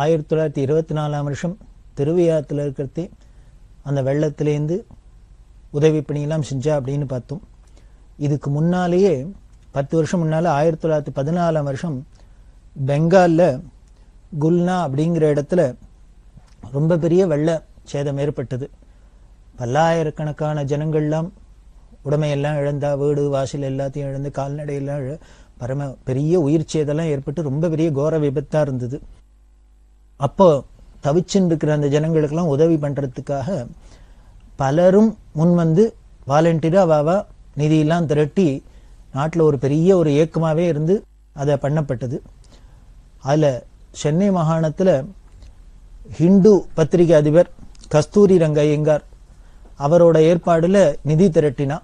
1924 திருவையாத்துல இருக்கிறதே அந்த வெள்ளத்திலேருந்து உதவி பணியெல்லாம் செஞ்சா அப்படின்னு பார்த்தோம். இதுக்கு முன்னாலேயே 10 வருஷம் முன்னால 1914 பெங்கால்ல குல்னா அப்படிங்கிற இடத்துல ரொம்ப பெரிய வெள்ள சேதம் ஏற்பட்டது. பல்லாயிரக்கணக்கான ஜனங்கள்லாம் உடைமையெல்லாம் இழந்தா, வீடு வாசல் எல்லாத்தையும் இழந்து, கால்நடையெல்லாம் பரம பெரிய உயிர் சேதெல்லாம் ஏற்பட்டு ரொம்ப பெரிய கோர விபத்தா இருந்தது. அப்போ தவிச்சுன்னு இருக்கிற அந்த ஜனங்களுக்கெல்லாம் உதவி பண்றதுக்காக பலரும் முன் வந்து வாலண்டியரா அவாவா நிதியெல்லாம் திரட்டி நாட்டில் ஒரு பெரிய ஒரு இயக்கமாவே இருந்து அதை பண்ணப்பட்டது. அதுல சென்னை மாகாணத்துல ஹிந்து பத்திரிகை அதிபர் கஸ்தூரி ரங்கையங்கார் அவரோட ஏற்பாடுல நிதி திரட்டினா.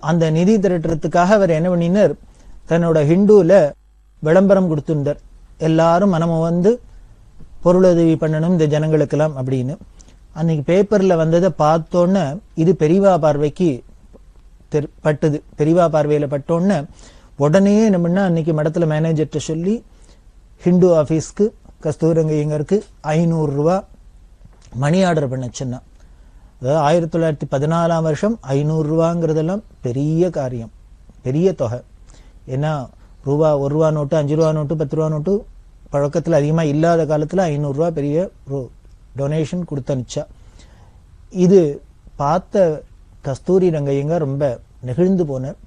அந்த நிதி திரட்டுறதுக்காக அவர் என்ன பண்ணினார், தன்னோட ஹிந்துல விளம்பரம் கொடுத்திருந்தார். எல்லாரும் மனமும் வந்து பொருளுதவி பண்ணணும் இந்த ஜனங்களுக்கெல்லாம் அப்படின்னு. அன்னைக்கு பேப்பர்ல வந்ததை பார்த்தோன்னு இது பெரியவா பார்வைக்கு பட்டுது. பெரியவா பார்வையில பட்டோன்னு உடனே என்ன பண்ணா, அன்னைக்கு மடத்துல மேனேஜர்கிட்ட சொல்லி ஹிந்து ஆபீஸ்க்கு கஸ்தூரங்கையங்கருக்கு 500 ரூபாய் மணி ஆர்டர் பண்ண சொன்னா. அதாவது 1914 500 ரூபாங்கிறதெல்லாம் பெரிய காரியம், பெரிய தொகை. ஏன்னா ரூபா 1 ரூபா நோட்டு, 5 ரூபா நோட்டு, 10 ரூபா நோட்டு பழக்கத்தில் அதிகமா இல்லாத காலத்துல 500 ரூபாய் பெரிய டொனேஷன் கொடுத்து அனுப்பிச்சா. இது பார்த்த கஸ்தூரி ரங்கையங்க ரொம்ப நெகிழ்ந்து போனார்.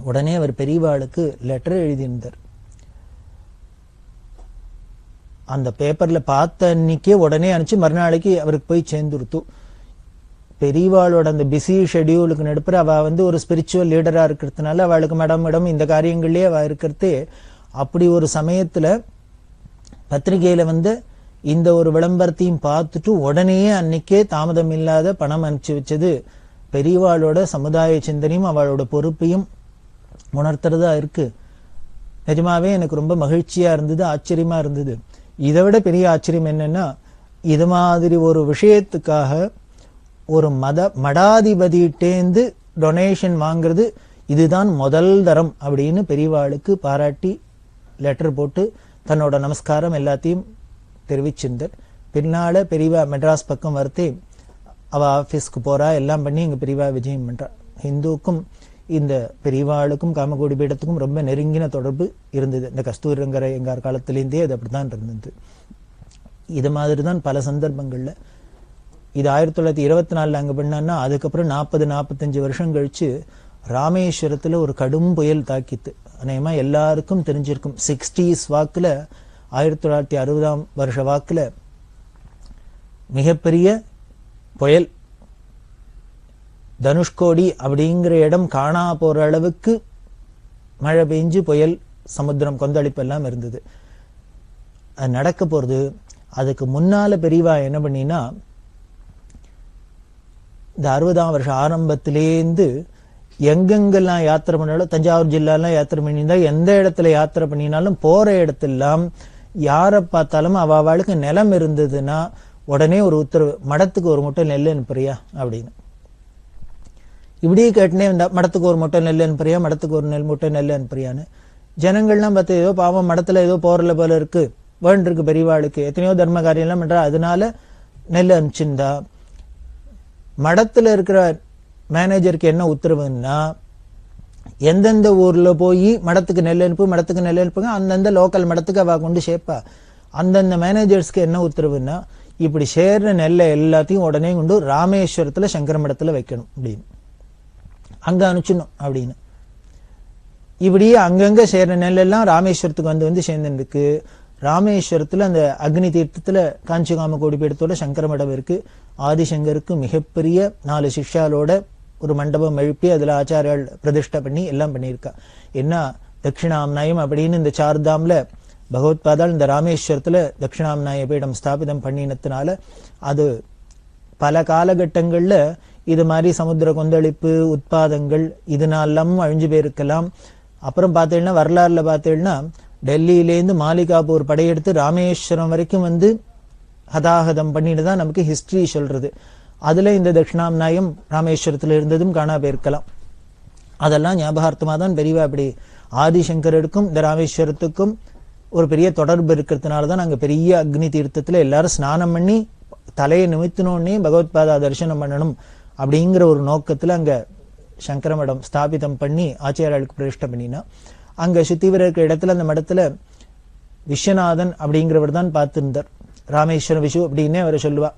உடனே அவர் பெரியவாளுக்கு லெட்டர் எழுதியிருந்தார். அந்த பேப்பர்ல பார்த்த அன்னைக்கே உடனே அனுப்பிச்சு மறுநாளைக்கு அவருக்கு போய் சேர்ந்துருத்து. பெரியவாளோட அந்த பிஸி ஷெடியூலுக்கு நடுப்புற அவ வந்து ஒரு ஸ்பிரிச்சுவல் லீடரா இருக்கிறதுனால அவளுக்கு மேடம் இந்த காரியங்கள்லயே அவ இருக்கிறதே. அப்படி ஒரு சமயத்துல பத்திரிகையில வந்து இந்த ஒரு விளம்பரத்தையும் பார்த்துட்டு உடனே அன்னைக்கே தாமதம் இல்லாத பணம் அனுப்பிச்சு வச்சது பெரியவாளோட சமுதாய சிந்தனையும் அவளோட பொறுப்பையும் உணர்த்துறதா இருக்கு. நிஜமாவே எனக்கு ரொம்ப மகிழ்ச்சியா இருந்தது, ஆச்சரியமா இருந்தது. இதை விட பெரிய ஆச்சரியம் என்னன்னா, இது மாதிரி ஒரு விஷயத்துக்காக ஒரு மடாதிபதியிட்டேந்து டொனேஷன் வாங்குறது இதுதான் முதல் தரம் அப்படின்னு பெரியவாளுக்கு பாராட்டி லெட்டர் போட்டு தன்னோட நமஸ்காரம் எல்லாத்தையும் தெரிவிச்சிருந்தார். பின்னால பெரியவா மெட்ராஸ் பக்கம் வரத்தே அவ ஆபீஸ்க்கு போறா, எல்லாம் பண்ணி இங்க பெரியவா விஜயம் பண்றா. ஹிந்துக்கும் இந்த பெரியவாளுக்கும் காமகோடி பீடத்துக்கும் ரொம்ப நெருங்கின தொடர்பு இருந்தது. இந்த கஸ்தூரி ரங்கையங்கார் காலத்திலேருந்தே அது அப்படித்தான் இருந்தது. இது மாதிரிதான் பல சந்தர்ப்பங்கள்ல. இது 1924 அங்க பண்ணான்னா அதுக்கப்புறம் 40-45 வருஷம் கழிச்சு ராமேஸ்வரத்துல ஒரு கடும் புயல் தாக்கித்து. அநேகமா எல்லாருக்கும் தெரிஞ்சிருக்கும். 60s வாக்குல 1960 வாக்குல மிகப்பெரிய புயல். தனுஷ்கோடி அப்படிங்கிற இடம் காணா போற அளவுக்கு மழை பெஞ்சு புயல், சமுத்திரம் கொந்தளிப்பு எல்லாம் இருந்தது. அது நடக்க போறது. அதுக்கு முன்னால பெரியவா என்ன பண்ணினா, இந்த 60ஆம் வருஷம் ஆரம்பத்திலேருந்து எங்கெங்கெல்லாம் யாத்திரை பண்ணாலும், தஞ்சாவூர் ஜில்லாலாம் யாத்திரை பண்ணியிருந்தா, எந்த இடத்துல யாத்திரை பண்ணினாலும் போற இடத்தெல்லாம் யாரை பார்த்தாலும் அவளுக்கு நிலம் இருந்ததுன்னா உடனே ஒரு உத்தரவு, மடத்துக்கு ஒரு மூட்டை நெல் அனுப்புறியா அப்படின்னு. இப்படியே கேட்டுனே வந்தா, மடத்துக்கு ஒரு மூட்டை நெல் அனுப்புறியா, மடத்துக்கு ஒரு மூட்டை நெல் அனுப்புறியான்னு. ஜனங்கள்லாம் பார்த்து ஏதோ பாவம் மடத்துல ஏதோ போறல போல இருக்கு, வேண்டிருக்கு பெரியவாளுக்கு, எத்தனையோ தர்ம காரியம் எல்லாம் பண்றா, அதனால நெல் அனுப்பிச்சிருந்தா. மடத்துல இருக்கிற மேனேஜருக்கு என்ன உத்தரவுன்னா, எந்தெந்த ஊர்ல போய் மடத்துக்கு நெல் அனுப்பு, மடத்துக்கு நெல் அனுப்புங்க, அந்தந்த லோக்கல் மடத்துக்கு அவ கொண்டு சேர்ப்பா. அந்தந்த மேனேஜர்ஸ்க்கு என்ன உத்தரவுன்னா, இப்படி சேர்ற நெல்லை எல்லாத்தையும் உடனே கொண்டு ராமேஸ்வரத்துல சங்கர மடத்துல வைக்கணும் அப்படின்னு, அங்க அனுப்பிச்சிடணும் அப்படின்னு. இப்படியே அங்கங்க சேர்ற நெல் எல்லாம் ராமேஸ்வரத்துக்கு வந்து சேர்ந்துருக்கு. ராமேஸ்வரத்துல அந்த அக்னி தீர்த்தத்துல காஞ்சி காமகோடி பீடத்தோட சங்கர மடம் இருக்கு. ஆதிசங்கருக்கு மிகப்பெரிய 4 சிஷ்யாலோட ஒரு மண்டபம் எழுப்பி அதுல ஆச்சாரியால் பிரதிஷ்டை பண்ணி எல்லாம் பண்ணியிருக்கா. என்ன தட்சிணாம்நாயம் அப்படின்னு இந்த சார்தாம்ல பகவத்பாதால் இந்த ராமேஸ்வரத்துல தட்சிணாம்நாய பீடம் ஸ்தாபிதம் பண்ணினத்தினால அது பல காலகட்டங்கள்ல இது மாதிரி சமுத்திர கொந்தளிப்பு உட்பாதங்கள் இதனாலும் அழிஞ்சு போயிருக்கலாம். அப்புறம் பார்த்தீங்கன்னா வரலாறுல பார்த்தீங்கன்னா டெல்லியிலேருந்து மாலிகாபூர் படையெடுத்து ராமேஸ்வரம் வரைக்கும் வந்து ஹதாஹதம் பண்ணிட்டு தான் நமக்கு ஹிஸ்டரி சொல்றது. அதுல இந்த தட்சிணாம்நாயம் ராமேஸ்வரத்துல இருந்ததும் காணா போயிருக்கலாம். அதெல்லாம் ஞாபகார்த்தமா தான் பெரியவா அப்படி ஆதிசங்கருக்கும் இந்த ராமேஸ்வரத்துக்கும் ஒரு பெரிய தொடர்பு இருக்கிறதுனாலதான் அங்க பெரிய அக்னி தீர்த்தத்துல எல்லாரும் ஸ்நானம் பண்ணி தலையை நிமித்தினோடனே பகவத்பாதா தரிசனம் பண்ணணும் அப்படிங்கிற ஒரு நோக்கத்துல அங்க சங்கர மடம் ஸ்தாபிதம் பண்ணி ஆச்சாரியாளுக்கு பிரதிஷ்டை பண்ணினா, அங்க சுத்திவர இருக்கிற இடத்துல அந்த மடத்துல விஸ்வநாதன் அப்படிங்கிறவர் தான் பார்த்துருந்தார். ராமேஸ்வர விஷு அப்படின்னே அவரை சொல்லுவா.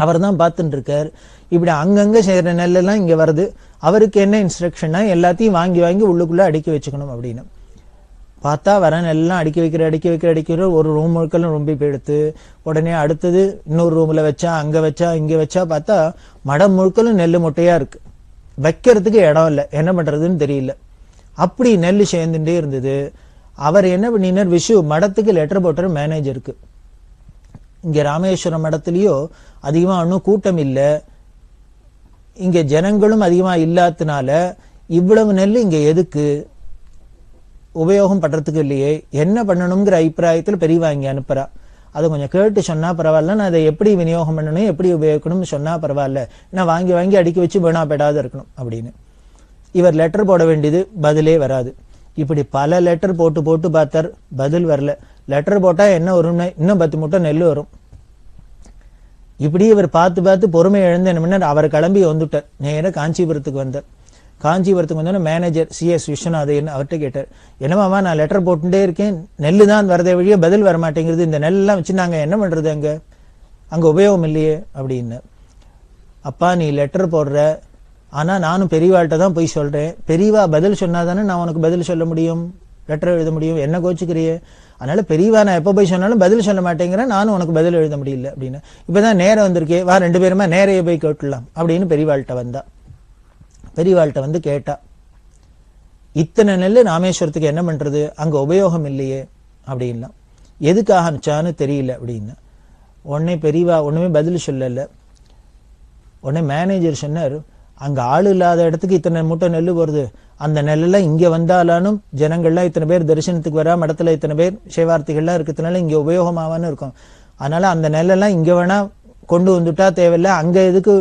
அவர் தான் பார்த்துட்டு இருக்கார். இப்படி அங்கங்க செய்யற நெல்லெல்லாம் இங்க வருது. அவருக்கு என்ன இன்ஸ்ட்ரக்ஷன்னா, எல்லாத்தையும் வாங்கி வாங்கி உள்ளுக்குள்ள அடுக்கி வச்சுக்கணும் அப்படின்னு. பார்த்தா வர நெல்லாம் அடுக்கி வைக்கிற ஒரு ரூம் முழுக்கெல்லாம் ரொம்ப போயிடுத்து. உடனே அடுத்தது இன்னொரு ரூம்ல வச்சா, அங்க வச்சா, இங்க வச்சா, பார்த்தா மடம் முழுக்கலும் நெல் முட்டையா இருக்கு. வைக்கிறதுக்கு இடம் இல்லை, என்ன பண்றதுன்னு தெரியல. அப்படி நெல் சேர்ந்துட்டே இருந்தது. அவர் என்ன பண்ணினார், விஷு மடத்துக்கு லெட்டர் போட்டார் மேனேஜருக்கு. இங்க ராமேஸ்வரம் மடத்திலயோ அதிகமா ஒன்றும் கூட்டம் இல்லை, இங்க ஜனங்களும் அதிகமா இல்லாததுனால இவ்வளவு நெல் இங்க எதுக்கு உபயோகம் பண்றதுக்கு இல்லையே, என்ன பண்ணணுங்கிற அபிப்பிராயத்தில் பெரியவா இங்க அனுப்புறா. அதை கொஞ்சம் கேட்டு சொன்னா பரவாயில்ல, நான் அதை எப்படி விநியோகம் பண்ணணும், எப்படி உபயோகிக்கணும்னு சொன்னா பரவாயில்ல, நான் வாங்கி வாங்கி அடுக்கி வச்சு வீணா பெடாத இருக்கணும் அப்படின்னு. இவர் லெட்டர் போட வேண்டியது, பதிலே வராது. இப்படி பல லெட்டர் போட்டு போட்டு பார்த்தார், பதில் வரல. லெட்டர் போட்டா என்ன வரும்னு, இன்னும் 10 மூட்டை நெல் வரும். இப்படி இவர் பார்த்து பார்த்து பொறுமை இழந்து என்ன பண்ணார், அவர் கிளம்பி வந்துட்டார். நேர காஞ்சிபுரத்துக்கு வந்தார். காஞ்சிபுரத்துக்கு வந்தோன்னா மேனேஜர் CS விஸ்வநாதன் அவர்கிட்ட கேட்டார், என்னமாமா நான் லெட்டர் போட்டுட்டே இருக்கேன், நெல்லு தான் வரதே வழியே பதில் வர மாட்டேங்கிறது, இந்த நெல்லாம் வச்சு நாங்க என்ன பண்றது, அங்க உபயோகம் இல்லையே அப்படின்னு. அப்பா நீ லெட்டர் போடுற, ஆனா நானும் பெரியவாள்கிட்ட தான் போய் சொல்றேன், பெரியவா பதில் சொன்னாதானே நான் உனக்கு பதில் சொல்ல முடியும், லெட்டர் எழுத முடியும், என்ன கோச்சுக்கிறியே, அதனால பெரியவா நான் எப்ப போய் சொன்னாலும் பதில் சொல்ல மாட்டேங்கிறேன், நானும் உனக்கு பதில் எழுத முடியல அப்படின்னு. இப்பதான் நேரம் வந்திருக்கே, வா 2 பேருமா நேரையே போய் கேட்டுலாம் அப்படின்னு பெரியவாள்கிட்ட வந்தா. பெரியவாள்கிட்ட வந்து கேட்டா, இத்தனை நெல் ராமேஸ்வரத்துக்கு என்ன பண்றது, அங்க உபயோகம் இல்லையே அப்படின்லாம். எதுக்காக அனுப்பிச்சான்னு தெரியல அப்படின்னா. உடனே பெரியவா ஒண்ணுமே பதில் சொல்லல. உடனே மேனேஜர் சொன்னார், அங்க ஆள் இல்லாத இடத்துக்கு இத்தனை மூட்டை நெல் வருது, அந்த நெல்லெல்லாம் இங்க வந்தாலும் ஜனங்கள்லாம் இத்தனை பேர் தரிசனத்துக்கு வரா, மடத்துல இத்தனை பேர் சேவார்த்திகள்லாம் இருக்கிறதுனால இங்க உபயோகமாவான்னு இருக்கும், அதனால அந்த நெல்லெல்லாம் இங்க வேணா கொண்டு வந்துட்டா தேவையில்லை, அங்க எதுக்கு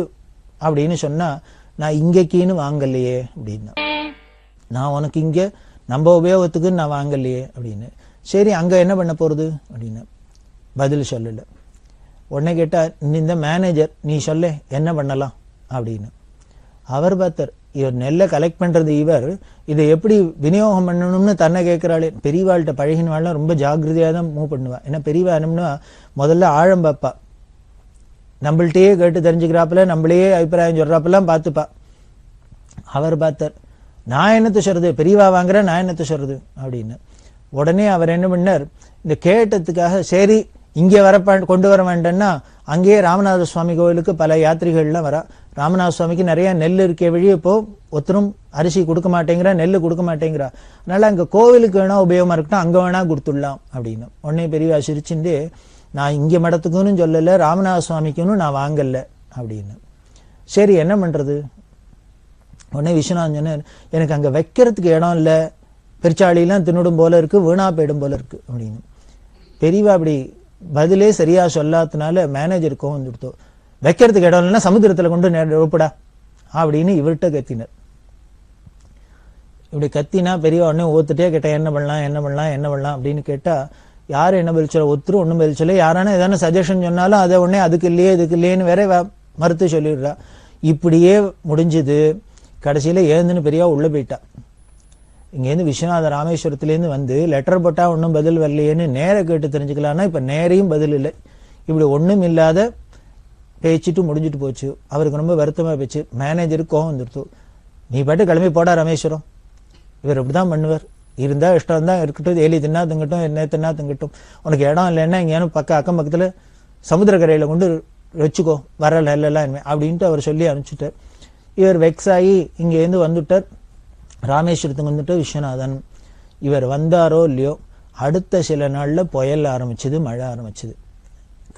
அப்படின்னு சொன்னா, நான் இங்கக்கின்னு வாங்கலையே அப்படின்னா. நான் உனக்கு இங்க நம்ம உபயோகத்துக்கு நான் வாங்கலையே அப்படின்னு. சரி அங்க என்ன பண்ண போறது அப்படின்னு பதில் சொல்லல. உடனே கேட்டா, இந்த மேனேஜர் நீ சொல்ல என்ன பண்ணலாம் அப்படின்னு. அவர் பார்த்தார், இவர் நெல்லை கலெக்ட் பண்றது, இவர் இதை எப்படி விநியோகம் பண்ணணும்னு தன்னை கேட்கிறாளே. பெரியவாள்கிட்ட பழகினவாள்லாம் ரொம்ப ஜாகிரதையா தான் மூவ் பண்ணுவா. ஏன்னா பெரியவா என்னம்னா முதல்ல ஆழம் பார்ப்பா, நம்மள்கிட்டயே கேட்டு தெரிஞ்சுக்கிறாப்புல, நம்மளையே அபிப்பிராயம் சொல்றாப்பெல்லாம் பார்த்துப்பா. அவர் பார்த்தார், நான் என்னத்தை சொல்றது, பெரியவா வாங்குற நான் என்னத்தை சொல்றது அப்படின்னு. உடனே அவர் என்ன பண்ணார், இந்த கேட்டதுக்காக சரி இங்கே கொண்டு வர வேண்டாம்னா, அங்கேயே ராமநாத சுவாமி கோவிலுக்கு பல யாத்திரிகள்லாம் வரா. ராமநாத சுவாமிக்கு நிறைய நெல் இருக்க வழி, இப்போ ஒருத்தரும் அரிசி கொடுக்க மாட்டேங்கிறா, நெல் கொடுக்க மாட்டேங்கிறா, அதனால அங்க கோவிலுக்கு வேணா உபயோகமா இருக்கட்டும், அங்க வேணா கொடுத்துடலாம் அப்படின்னு. உடனே பெரியவா சிரிச்சுட்டு, நான் இங்க மடத்துக்குன்னு சொல்லல, ராமநாத சுவாமிக்குன்னு நான் வாங்கல அப்படின்னு. சரி என்ன பண்றது. உடனே விஸ்வநாதன் சொன்னார், எனக்கு அங்க வைக்கிறதுக்கு இடம் இல்லை, பெருச்சாளிலாம் தின்னுடும் போல இருக்கு, வீணா போயிடும் போல இருக்கு அப்படின்னு. பெரியவா அப்படி பதிலே சரியா சொல்லாதனால மேனேஜருக்கும் வந்துடுத்தோ, வைக்கிறதுக்கு இடம் இல்லைன்னா சமுத்திரத்துல கொண்டு ஒப்படா அப்படின்னு இவர்கிட்ட கத்தினார். இப்படி கத்தினா பெரியவா உடனே ஒத்துட்டே கேட்டா, என்ன பண்ணலாம் என்ன பண்ணலாம் என்ன பண்ணலாம் அப்படின்னு கேட்டா, யாரும் என்ன பதில் சொல்ல, ஒருத்தரும் ஒன்றும் பதில் சொல்ல. யாரான ஏதான சஜஷன் சொன்னாலும் அதை உடனே அதுக்கு இல்லையே இதுக்கு இல்லையேன்னு வேற மறுத்து சொல்லிடுறா. இப்படியே முடிஞ்சது. கடைசியில ஏந்துன்னு பெரியவா உள்ள போயிட்டா. இங்கேருந்து விஸ்வநாத ராமேஸ்வரத்துலேருந்து வந்து லெட்டர் போட்டா ஒன்றும் பதில் வரலையேன்னு நேர கேட்டு தெரிஞ்சுக்கலாம்னா இப்ப நேரையும் பதில் இல்லை. இப்படி ஒன்றும் இல்லாத பேச்சுட்டு முடிஞ்சுட்டு போச்சு. அவருக்கு ரொம்ப வருத்தமா போச்சு. மேனேஜருக்கு கோவம் வந்துடுத்து. நீ பாட்டு கிளம்பி போடா ராமேஸ்வரம், இவர் இப்படிதான் பண்ணுவார், இருந்தா இஷ்டம் தான் இருக்கட்டும், ஏலி தின்னா திங்கட்டும், என்ன தின்னா திங்கட்டும், உனக்கு இடம் இல்லைன்னா இங்கேனும் அக்கம் பக்கத்துல சமுத்திரக்கரையில கொண்டு வச்சுக்கோ, வர நெல்லாம் அப்படின்ட்டு அவர் சொல்லி அனுப்பிச்சுட்டார். இவர் வெக்ஸ் ஆகி இங்கேருந்து வந்துட்டார். ராமேஸ்வரத்துக்கு வந்துட்டு விஸ்வநாதன். இவர் வந்தாரோ இல்லையோ, அடுத்த சில நாள்ல புயல் ஆரம்பிச்சது, மழை ஆரம்பிச்சது.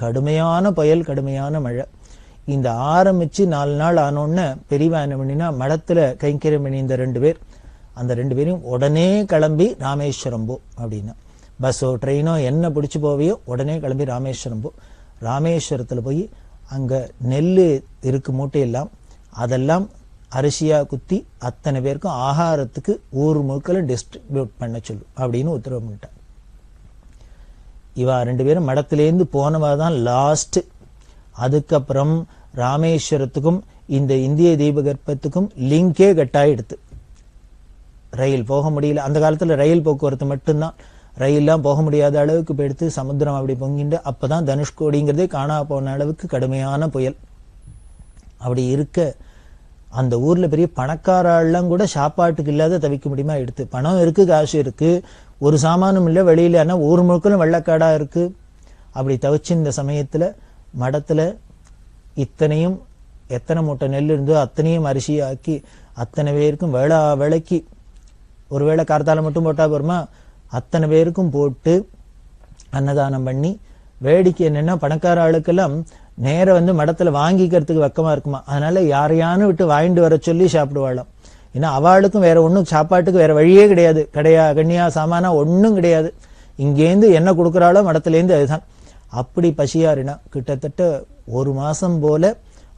கடுமையான புயல், கடுமையான மழை. இந்த ஆரம்பிச்சு 4 நாள் ஆனோன்னு பெரியவா என்ன பண்ணினா, மடத்துல கைங்கரியம் பண்ணி இந்த 2 பேர், அந்த 2 பேரையும் உடனே கிளம்பி ராமேஸ்வரம் போ அப்படின்னா. பஸ்ஸோ ட்ரெயினோ என்ன பிடிச்சு போவியோ உடனே கிளம்பி ராமேஸ்வரம் போ. ராமேஸ்வரத்துல போய் அங்க நெல் இருக்கு மூட்டையெல்லாம், அதெல்லாம் அரிசியா குத்தி அத்தனை பேருக்கும் ஆகாரத்துக்கு ஊர் முழுக்கல டிஸ்ட்ரிபியூட் பண்ண சொல்லு அப்படின்னு உத்தரவு பண்ணிட்டார். இவா 2 பேரும் மடத்திலேருந்து போனவா தான் லாஸ்ட். அதுக்கப்புறம் ராமேஸ்வரத்துக்கும் இந்த இந்திய தீபகற்பத்துக்கும் லிங்கே கட்டாயிடுத்து. ரயில் போக முடியல. அந்த காலத்துல ரயில் போக்குவரத்து மட்டும்தான், ரயில்லாம் போக முடியாத அளவுக்கு போயிடுத்து. சமுத்திரம் அப்படி பொங்கிட்டு அப்பதான் தனுஷ்கோடிங்கிறதே காணா போன அளவுக்கு கடுமையான புயல். அப்படி இருக்க அந்த ஊர்ல பெரிய பணக்காரெல்லாம் கூட சாப்பாட்டுக்கு இல்லாத தவிக்க முடியுமா எடுத்து. பணம் இருக்கு, காசு இருக்கு, ஒரு சாமானும் இல்லை வெளியில, ஆனா ஊர் முழுக்களும் வெள்ளக்காடா இருக்கு. அப்படி தவிச்சு இந்த சமயத்துல மடத்துல இத்தனையும் எத்தனை மூட்டை நெல் இருந்தோ அத்தனையும் அரிசியாக்கி அத்தனை பேருக்கும் வேளைக்கு ஒருவேளை கார்த்தால மட்டும் போட்டா போருமா, அத்தனை பேருக்கும் போட்டு அன்னதானம் பண்ணி. வேடிக்கை என்னன்னா பணக்கார ஆளுக்கெல்லாம் நேர மடத்துல வாங்கிக்கிறதுக்கு வெக்கமா இருக்குமா, அதனால யாரையானு விட்டு வாங்கிட்டு வர சொல்லி சாப்பிடுவாளாம். ஏன்னா அவளுக்கும் வேற ஒண்ணும் சாப்பாட்டுக்கு வேற வழியே கிடையாது, கண்ணியா சாமானா ஒன்னும் கிடையாது. இங்கேருந்து என்ன கொடுக்குறாளோ மடத்திலேருந்து அதுதான். அப்படி பசியாறினா கிட்டத்தட்ட 1 மாசம் போல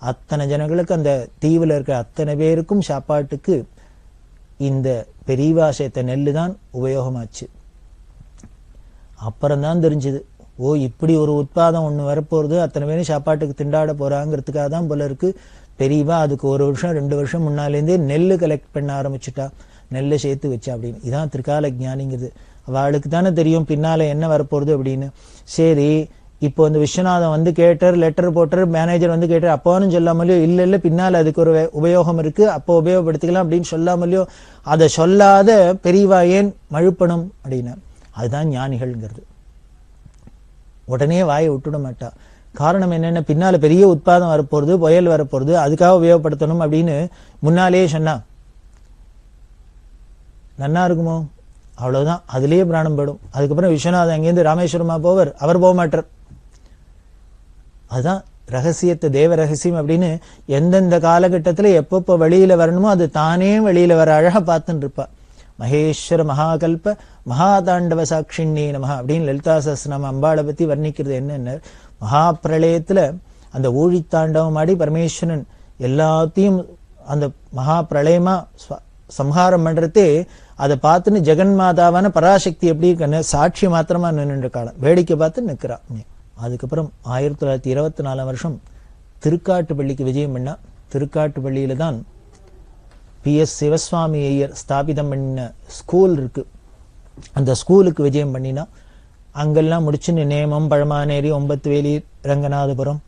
அத்தனை ஜனங்களுக்கு அந்த தீவுல இருக்க அத்தனை பேருக்கும் சாப்பாட்டுக்கு இந்த பெரியவா சேர்த்த நெல்லு தான் உபயோகமாச்சு. அப்புறம்தான் தெரிஞ்சது, ஓ இப்படி ஒரு உட்பாதம் ஒண்ணு வரப்போறது, அத்தனை பேரும் சாப்பாட்டுக்கு திண்டாட போறாங்கிறதுக்காக தான் போல இருக்கு. பெரியவா அதுக்கு 1 வருஷம் 2 வருஷம் முன்னாலேருந்தே நெல்லு கலெக்ட் பண்ண ஆரம்பிச்சுட்டா, நெல்லை சேர்த்து வச்சா அப்படின்னு. இதான் திரிகால ஞானிங்கிறது. அவளுக்கு தானே தெரியும் பின்னால என்ன வரப்போறது அப்படின்னு. சரி, இப்போ இந்த விஸ்வநாதன் கேட்டார், லெட்டர் போட்டார், மேனேஜர் கேட்டார், அப்போன்னு சொல்லாமலையோ இல்ல பின்னால அதுக்கு ஒரு உபயோகம் இருக்கு, அப்போ உபயோகப்படுத்திக்கலாம் அப்படின்னு சொல்லாமலையோ, அதை சொல்லாத பெரியவா ஏன் மழுப்பணும் அப்படின்னா, அதுதான் ஞானிகள்ங்கிறது. உடனே வாயை விட்டுட மாட்டா. காரணம் என்னென்ன, பின்னால பெரிய உட்பாதம் வரப்போறது, புயல் வரப்போறது, அதுக்காக உபயோகப்படுத்தணும் அப்படின்னு முன்னாலேயே சொன்னா நன்னா இருக்குமோ? அவ்வளவுதான், அதுலயே பிராணம் போயிடும். அதுக்கப்புறம் விஸ்வநாதன் அங்கேருந்து ராமேஸ்வரமா போவர், அவர் போக மாட்டார். அதுதான் ரகசியத்தை, தேவ ரகசியம் அப்படின்னு. எந்தெந்த காலகட்டத்துல எப்பப்போ வெளியில வரணுமோ அது தானே வெளியில வர அழகா பார்த்துன்னு இருப்பா. மகேஸ்வர மகாகல்ப மகாதாண்டவ சாட்சிண்ணே நமஹ அப்படின்னு லலிதா சஹஸ்ரநாம அம்பாளை பத்தி வர்ணிக்கிறது என்னன்னு, மகாபிரளயத்துல அந்த ஊழித்தாண்டவம் ஆடி பரமேஸ்வரன் எல்லாத்தையும் அந்த மகா பிரளயமா சம்ஹாரம் பண்றதே அதை பார்த்துன்னு ஜெகன்மாதாவான பராசக்தி எப்படி இருக்குன்னு சாட்சி மாத்திரமா நின்று காலம் வேடிக்கை பார்த்து நிற்கிறா. அதுக்கப்புறம் 1924 திருக்காட்டுப்பள்ளிக்கு விஜயம் பண்ணா. திருக்காட்டுப்பள்ளியில தான் PS சிவசுவாமி ஐயர் ஸ்தாபிதம் பண்ண ஸ்கூல் இருக்கு. அந்த ஸ்கூலுக்கு விஜயம் பண்ணினா அங்கெல்லாம் முடிச்சுன்னு நேமம், பழமானேரி, ஒம்பத்துவேலி, ரங்கநாதபுரம்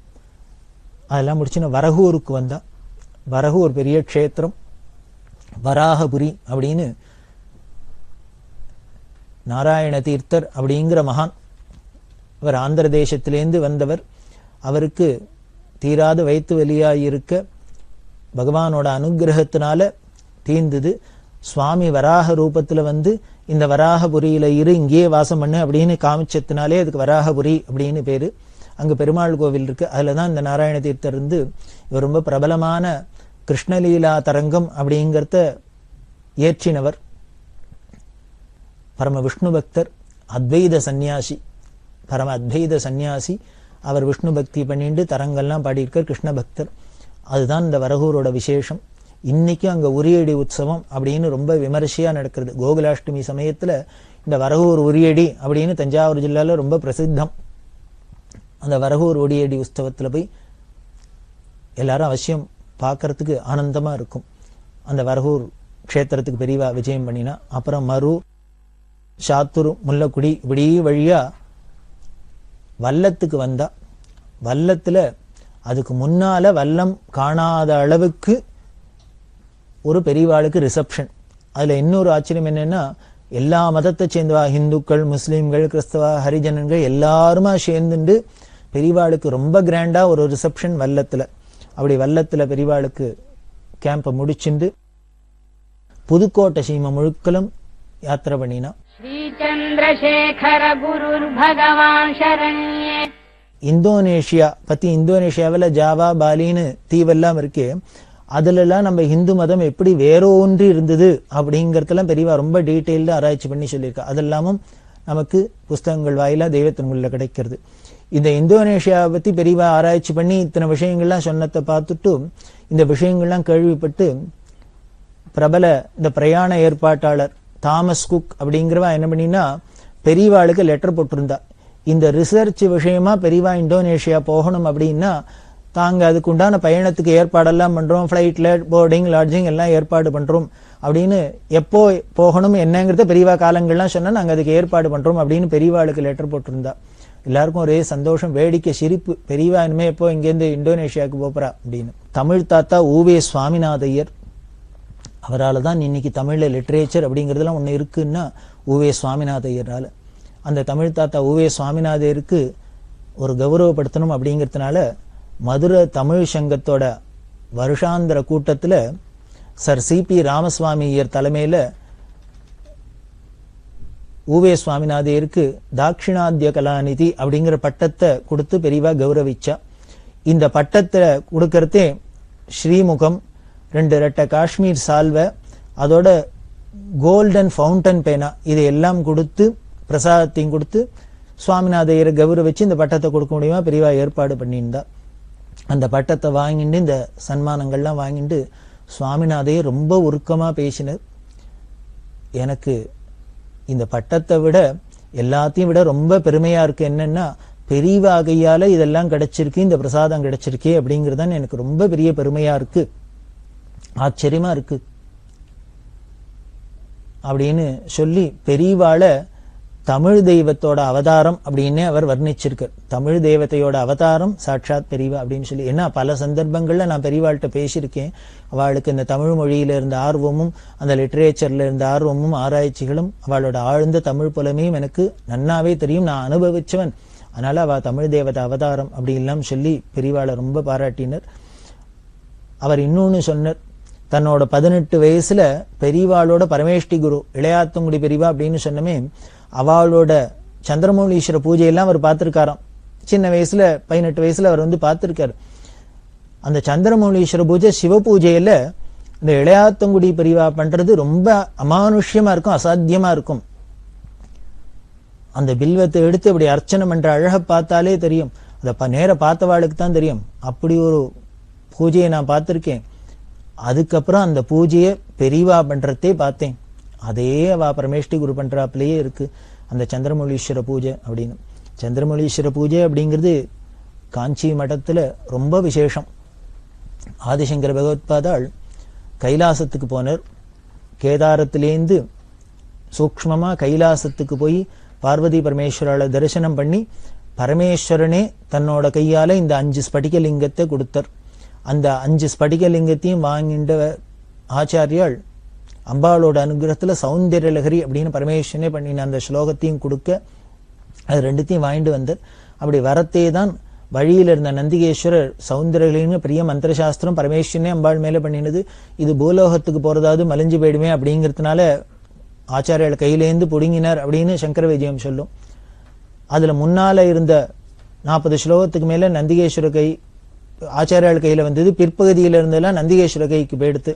அதெல்லாம் முடிச்சுன்னு வரகூருக்கு வந்தா. வரகூர் பெரிய க்ஷேத்திரம், வராகபுரி அப்படின்னு நாராயண தீர்த்தர் அப்படிங்கிற மகான், அவர் ஆந்திர தேசத்திலேருந்து வந்தவர். அவருக்கு தீராத வயிற்று வலியாயிருக்க பகவானோட அனுகிரகத்தினால தீர்ந்தது. சுவாமி வராக ரூபத்துல இந்த வராகபுரியில இங்கேயே வாசம் பண்ணு அப்படின்னு காமிச்சத்தினாலே அதுக்கு வராகபுரி அப்படின்னு பேரு. அங்க பெருமாள் கோவில் இருக்கு. அதுலதான் இந்த நாராயண தீர்த்தர் இவர் ரொம்ப பிரபலமான கிருஷ்ணலீலா தரங்கம் அப்படிங்கிறத ஏற்றினவர். பரம விஷ்ணு பக்தர், அத்வைத சந்நியாசி, பரம அத்வைத சந்நியாசி. அவர் விஷ்ணு பக்தி பண்ணிட்டு தரங்கள்லாம் பாடியிருக்கார், கிருஷ்ண பக்தர். அதுதான் இந்த வரகூரோட விசேஷம். இன்னைக்கு அங்க உரியடி உற்சவம் அப்படின்னு ரொம்ப விமரிசையா நடக்கிறது. கோகுலாஷ்டமி சமயத்துல இந்த வரகூர் உரியடி அப்படின்னு தஞ்சாவூர் ஜில்லால ரொம்ப பிரசித்தம். அந்த வரகூர் உரியடி உற்சவத்துல போய் எல்லாரும் அவசியம் பார்க்கறதுக்கு ஆனந்தமா இருக்கும். அந்த வரகூர் க்ஷேத்திரத்துக்கு பெரியவா விஜயம் பண்ணினா. அப்புறம் மரு, சாத்தூர், முல்லக்குடி இப்படி வழியா வல்லத்துக்கு வந்தா. வல்லத்துல அதுக்கு முன்னால வல்லம் காணாத அளவுக்கு ஒரு பெரியவாளுக்கு ரிசப்ஷன். அதுல இன்னொரு ஆச்சரியம் என்னன்னா, எல்லா மதத்தை சேர்ந்தவா, இந்துக்கள், முஸ்லீம்கள், கிறிஸ்தவா, ஹரிஜனங்கள் எல்லாருமா சேர்ந்துட்டு பெரியவாளுக்கு ரொம்ப கிராண்டா ஒரு ரிசப்ஷன் வல்லத்துல. அப்படி வல்லத்துல பெரியவாளுக்கு கேம்ப முடிச்சுண்டு புதுக்கோட்டை சீமை முழுக்கலும் யாத்திரை பண்ணினா. இந்தோனேஷியா பத்தி, இந்தோனேஷியாவில் ஜாவா, பாலின்னு தீவெல்லாம் இருக்கு. அதுல எல்லாம் நம்ம இந்து மதம் எப்படி வேறொன்றி இருந்தது அப்படிங்கறதெல்லாம் பெரியவா ரொம்ப டீட்டெயில்டா ஆராய்ச்சி பண்ணி சொல்லியிருக்கா. அதெல்லாமும் நமக்கு புஸ்தகங்கள் வாயிலா தெய்வத்தின்குள்ள கிடைக்கிறது. இந்த இந்தோனேஷியாவை பத்தி பெரியவா ஆராய்ச்சி பண்ணி இத்தனை விஷயங்கள்லாம் சொன்னதை பார்த்துட்டு இந்த விஷயங்கள்லாம் கேள்விப்பட்டு பிரபல இந்த பிரயாண ஏற்பாட்டாளர் தாமஸ் குக் அப்படிங்கிறவா என்ன பண்ணினா பெரியவாளுக்கு லெட்டர் போட்டிருந்தா. இந்த ரிசர்ச் விஷயமா பெரியவா இந்தோனேஷியா போகணும் அப்படின்னா தாங்க அதுக்கு உண்டான பயணத்துக்கு ஏற்பாடெல்லாம் பண்றோம், ஃபிளைட்ல போர்டிங் லாட்ஜிங் எல்லாம் ஏற்பாடு பண்றோம் அப்படின்னு எப்போ போகணும் என்னங்கிறத பெரியவா காலங்கள்லாம் சொன்னா நாங்க அதுக்கு ஏற்பாடு பண்றோம் அப்படின்னு பெரியவாளுக்கு லெட்டர் போட்டிருந்தா. எல்லாருக்கும் ஒரே சந்தோஷம், வேடிக்கை, சிரிப்பு. பெரியவா இனிமே எப்போ இங்கேருந்து இந்தோனேஷியாவுக்கு போறா அப்படின்னு. தமிழ் தாத்தா உவே சுவாமிநாதையர், அவரால் தான் இன்னைக்கு தமிழ்ல லிட்ரேச்சர் அப்படிங்கிறதுலாம் ஒண்ணு இருக்குன்னா உவே சுவாமிநாதையரால. அந்த தமிழ் தாத்தா உவே சுவாமிநாதையருக்கு ஒரு கௌரவப்படுத்தணும் அப்படிங்கிறதுனால மதுரை தமிழ் சங்கத்தோட வருஷாந்திர கூட்டத்துல சர் சி.பி. ராமசுவாமியர் தலைமையில உவே சுவாமிநாதையருக்கு தாட்சிணாத்திய கலாநிதி அப்படிங்கிற பட்டத்தை கொடுத்து பெரியவா கௌரவிச்சா. இந்த பட்டத்தை கொடுக்கறதே ஸ்ரீமுகம், 2 ரெட்டை காஷ்மீர் சால்வை, அதோட கோல்டன் ஃபவுண்டன் பேனா, இது எல்லாம் கொடுத்து பிரசாதத்தையும் கொடுத்து சுவாமிநாதையரை கௌரவிச்சு இந்த பட்டத்தை கொடுக்க முடியுமா பெரியவா ஏற்பாடு பண்ணியிருந்தா. அந்த பட்டத்தை வாங்கிட்டு இந்த சன்மானங்கள்லாம் வாங்கிட்டு சுவாமிநாதையர் ரொம்ப உருக்கமா பேசினர். எனக்கு இந்த பட்டத்தை விட எல்லாத்தையும் விட ரொம்ப பெருமையா இருக்கு என்னன்னா, பெரியவா கையால இதெல்லாம் கிடைச்சிருக்கு, இந்த பிரசாதம் கிடைச்சிருக்கே அப்படிங்கறதுதான் எனக்கு ரொம்ப பெரிய பெருமையா இருக்கு, ஆச்சரியமா இருக்கு அப்படின்னு சொல்லி பெரியவாள தமிழ் தெய்வத்தோட அவதாரம் அப்படின்னு அவர் வர்ணிச்சிருக்கார். தமிழ் தெய்வத்தையோட அவதாரம் சாட்சாத் பெரியவா அப்படின்னு சொல்லி. ஏன்னா பல சந்தர்ப்பங்கள்ல நான் பெரியவாள்கிட்ட பேசியிருக்கேன். அவளுக்கு இந்த தமிழ் மொழியில இருந்த ஆர்வமும் அந்த லிட்ரேச்சர்ல இருந்த ஆர்வமும் ஆராய்ச்சிகளும் அவளோட ஆழ்ந்த தமிழ் புலமையும் எனக்கு நன்னாவே தெரியும், நான் அனுபவிச்சவன். அதனால அவ தமிழ் தேவதை அவதாரம் அப்படி எல்லாம் சொல்லி பெரியவாளை ரொம்ப பாராட்டினர். அவர் இன்னொன்னு சொன்னார், தன்னோட 18 வயசுல பெரியவாளோட பரமேஷ்டி குரு இளையாத்தங்குடி பெரியவா அப்படின்னு சொன்னமே, அவளோட சந்திரமௌலீஸ்வர பூஜையெல்லாம் அவர் பார்த்திருக்காராம். சின்ன வயசுல 18 வயசுல அவர் வந்து பார்த்திருக்காரு. அந்த சந்திரமௌலீஸ்வர பூஜை சிவ பூஜையில இந்த இளையாத்தங்குடி பெரியவா பண்றது ரொம்ப அமானுஷ்யமா இருக்கும், அசாத்தியமா இருக்கும். அந்த பில்வத்தை எடுத்து அப்படி அர்ச்சனை பண்ற அழக பார்த்தாலே தெரியும், அதை நேர பார்த்தவாளுக்கு தான் தெரியும். அப்படி ஒரு பூஜையை நான் பார்த்திருக்கேன். அதுக்கப்புறம் அந்த பூஜையை பெரியவா பண்றதே பார்த்தேன். அதே அவ பரமேஷ்டி குரு பண்றாப்பிலேயே இருக்கு அந்த சந்திரமௌலீஸ்வர பூஜை அப்படின்னு. சந்திரமௌலீஸ்வர பூஜை அப்படிங்கிறது காஞ்சி மடத்துல ரொம்ப விசேஷம். ஆதிசங்கர பகவத்பாதாள் கைலாசத்துக்கு போனார். கேதாரத்திலேந்து சூக்ஷ்மமா கைலாசத்துக்கு போய் பார்வதி பரமேஸ்வரால தரிசனம் பண்ணி பரமேஸ்வரனே தன்னோட கையால இந்த 5 ஸ்படிகலிங்கத்தை கொடுத்தார். அந்த 5 ஸ்படிகலிங்கத்தையும் வாங்கின்ற ஆச்சாரியால் அம்பாளோட அனுகிரகத்துல சௌந்தர்ய லகரி அப்படின்னு பரமேஸ்வரனே பண்ணின அந்த ஸ்லோகத்தையும் கொடுக்க அது 2த்தையும் வாங்கிட்டு வந்தார். அப்படி வரத்தே தான் வழியில இருந்த நந்திகேஸ்வரர் சௌந்தர்யலிங்க பிரிய மந்திரசாஸ்திரம் பரமேஸ்வரனே அம்பாள் மேல பண்ணினது, இது பூலோகத்துக்கு போறதாவது மலிஞ்சு போயிடுமே அப்படிங்கிறதுனால ஆச்சாரியால் கையிலேந்து புடுங்கினார் அப்படின்னு சங்கர விஜயம் சொல்லும். அதுல முன்னால இருந்த 40 ஸ்லோகத்துக்கு மேல நந்திகேஸ்வர கை ஆச்சாரியால் கையில வந்தது, பிற்பகுதியில இருந்தெல்லாம் நந்திகேஸ்வர கைக்கு போயிடுத்து.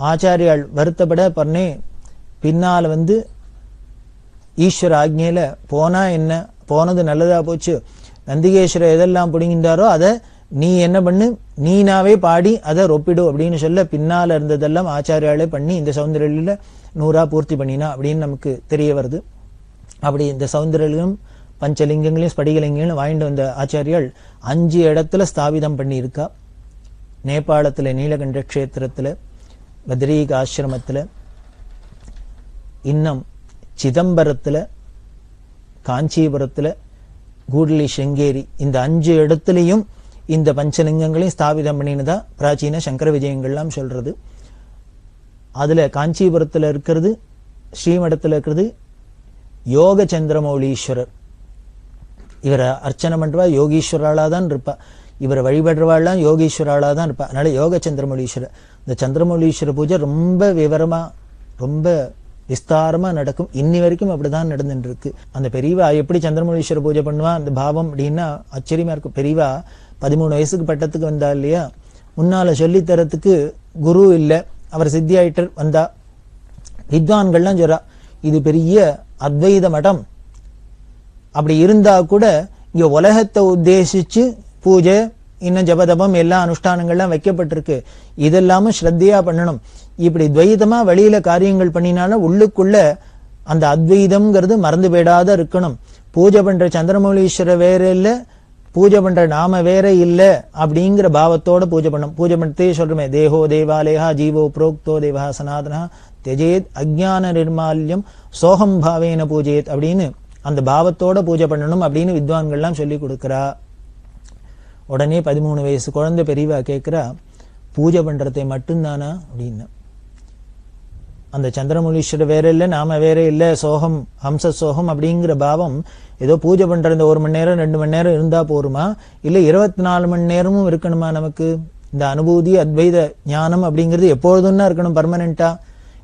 ஆச்சாரியால் வருத்தப்பட பண்ணே பின்னால வந்து ஈஸ்வர ஆக்ஞையில போனா என்ன, போனது நல்லதா போச்சு, நந்திகேஸ்வர எதெல்லாம் பிடிங்கின்றாரோ அதை நீ என்ன பண்ணு, நீனாவே பாடி அதை ரொப்பிடு அப்படின்னு சொல்ல பின்னால இருந்ததெல்லாம் ஆச்சாரியாலே பண்ணி இந்த சௌந்தர்யில 100 பூர்த்தி பண்ணினா அப்படின்னு நமக்கு தெரிய வருது. அப்படி இந்த சௌந்தர்யம் பஞ்சலிங்கங்களையும் ஸ்படிகலிங்கங்களையும் வாங்கிட்டு வந்த ஆச்சாரியால் 5 இடத்துல ஸ்தாபிதம் பண்ணி இருக்கா. நேபாளத்துல நீலகண்ட கஷேத்திரத்துல, பத்ரீக ஆசிரமத்துல, இன்னும் சிதம்பரத்துல, காஞ்சிபுரத்துல, கூடலி சிங்கேரி, இந்த 5 இடத்துலையும் இந்த பஞ்சலிங்கங்களையும் ஸ்தாபிதம் பண்ணினதா பிராச்சீன சங்கர விஜயங்கள்லாம் சொல்றது. அதுல காஞ்சிபுரத்துல இருக்கிறது, ஸ்ரீமடத்துல இருக்கிறது யோக சந்திரமௌலீஸ்வரர். இவரை அர்ச்சனை பண்றவா யோகீஸ்வராளா தான் இருப்பா, இவரை வழிபடுறவாள்லாம் யோகீஸ்வராளா தான் இருப்பா. அதனால யோக சந்திரமௌலீஸ்வரர். இந்த சந்திரமௌலீஸ்வர பூஜை ரொம்ப விவரமா ரொம்ப விஸ்தாரமா நடக்கும். இன்னி வரைக்கும் அப்படிதான் நடந்துட்டு இருக்கு. அந்த பெரியவா எப்படி சந்திரமௌலீஸ்வர பூஜை பண்ணுவா அந்த பாவம் அப்படின்னா ஆச்சரியமா இருக்கும். பெரியவா 13 வயசுக்கு பட்டத்துக்கு வந்தா இல்லையா, முன்னால சொல்லித்தரத்துக்கு குரு இல்ல, அவர் சித்தியாயிட்டர் வந்தா. வித்வான்கள்லாம் சொல்றா இது பெரிய அத்வைத மடம், அப்படி இருந்தா கூட இங்க உலகத்தை உத்தேசிச்சு பூஜை இன்னும் ஜபதபம் எல்லா அனுஷ்டானங்கள்லாம் வைக்கப்பட்டிருக்கு, இதெல்லாமும் ஸ்ரத்தையா பண்ணணும். இப்படி துவைதமா வெளியில காரியங்கள் பண்ணினாலும் உள்ளுக்குள்ள அந்த அத்வைதம்ங்கிறது மறந்து போயிடாத இருக்கணும். பூஜை பண்ற சந்திரமௌலீஸ்வரர் வேற இல்ல, பூஜை பண்ற நாம வேற இல்ல அப்படிங்கிற பாவத்தோட பூஜை பண்ணும். பூஜை பண்ணிட்டே சொல்றமே, தேகோ தேவாலயா ஜீவோ புரோக்தோ தேவா சனாதனா தெஜேத் அஜ்ஞான நிர்மால்யம் சோகம் பாவேன பூஜேத் அப்படின்னு அந்த பாவத்தோட பூஜை பண்ணணும் அப்படின்னு வித்வான்கள்லாம் சொல்லி கொடுக்கிறா. உடனே 13 வயசு குழந்தை பெரியவா கேட்கிறா, பூஜை பண்றதை மட்டும்தானா அப்படின்னு. அந்த சந்திரமௌலீஸ்வரர் வேற இல்ல, நாம வேற இல்ல, சோகம் ஹம்ச சோகம் அப்படிங்கிற பாவம் ஏதோ பூஜை பண்ற இந்த 1 மணி நேரம் 2 மணி நேரம் இருந்தா போருமா, இல்ல 24 மணி நேரமும் இருக்கணுமா? நமக்கு இந்த அனுபூதி அத்வைத ஞானம் அப்படிங்கிறது எப்பொழுதும் இருக்கணும், பர்மனண்டா.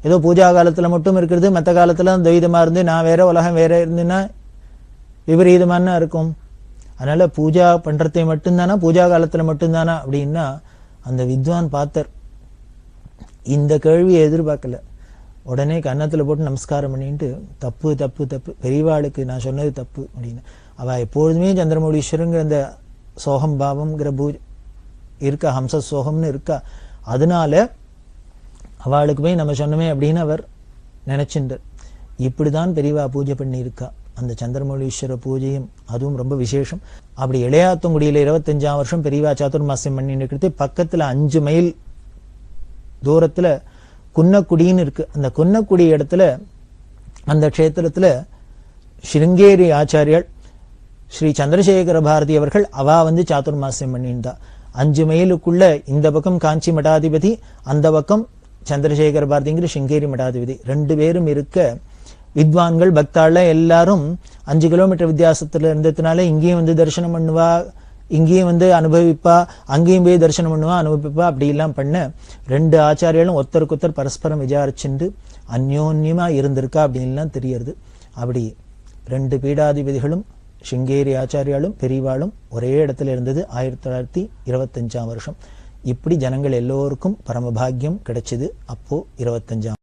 ஏதோ பூஜா காலத்துல மட்டும் இருக்கிறது, மற்ற காலத்துல துவைதமா இருந்து நான் வேற உலகம் வேற இருந்துன்னா விபரீதமான இருக்கும். அதனால பூஜா பண்றதை மட்டும்தானா, பூஜா காலத்துல மட்டும்தானா அப்படின்னா அந்த வித்வான் பார்த்தர் இந்த கேள்வியை எதிர்பார்க்கல. உடனே கன்னத்துல போட்டு நமஸ்காரம் பண்ணிட்டு, தப்பு தப்பு தப்பு, பெரியவாளுக்கு நான் சொன்னது தப்பு அப்படின்னு. அவ எப்பொழுதுமே சந்திரமௌலீஸ்வரங்கிற அந்த சோகம் பாவம்ங்கிற பூஜை இருக்கா, ஹம்ச சோகம்னு இருக்கா. அதனால அவளுக்கு போய் நம்ம சொன்னோமே அப்படின்னு அவர் நினைச்சின்றார். இப்படிதான் பெரியவா பூஜை பண்ணி இருக்கா. அந்த சந்திரமௌலீஸ்வர பூஜையும் அதுவும் ரொம்ப விசேஷம். அப்படி இளையாத்தங்குடியில 25ஆம் வருஷம் பெரியவா சாதுர்மாசியம் பண்ணி இருக்கிறது. பக்கத்துல 5 மைல் தூரத்துல குன்னக்குடின்னு இருக்கு. அந்த குன்னக்குடி இடத்துல அந்த க்ஷேத்திரத்துல ஸ்ருங்கேரி ஆச்சாரியால் ஸ்ரீ சந்திரசேகர பாரதி அவர்கள் அவா சாதுர்மாசியம் பண்ணியிருந்தா. 5 மைலுக்குள்ள இந்த பக்கம் காஞ்சி மடாதிபதி, அந்த பக்கம் சந்திரசேகர பாரதிங்கிற ஸ்ருங்கேரி மடாதிபதி 2 பேரும் இருக்க. வித்வான்கள் பக்தாள் எல்லாரும் 5 கிலோமீட்டர் வித்தியாசத்துல இருந்ததுனால இங்கேயும் தரிசனம் பண்ணுவா, இங்கேயும் அனுபவிப்பா, அங்கேயும் போய் தரிசனம் பண்ணுவா, அனுபவிப்பா. அப்படி எல்லாம் பண்ண 2 ஆச்சாரியாலும் ஒருத்தருக்கொத்தர் பரஸ்பரம் விசாரிச்சுண்டு அந்யோன்யமா இருந்திருக்கா அப்படின்லாம் தெரியறது. அப்படி 2 பீடாதிபதிகளும் ஸ்ருங்கேரி ஆச்சாரியாலும் பெரியவாளும் ஒரே இடத்துல இருந்தது 1925ஆம் வருஷம். இப்படி ஜனங்கள் எல்லோருக்கும் பரமபாகியம் கிடைச்சது. அப்போ 25ஆம்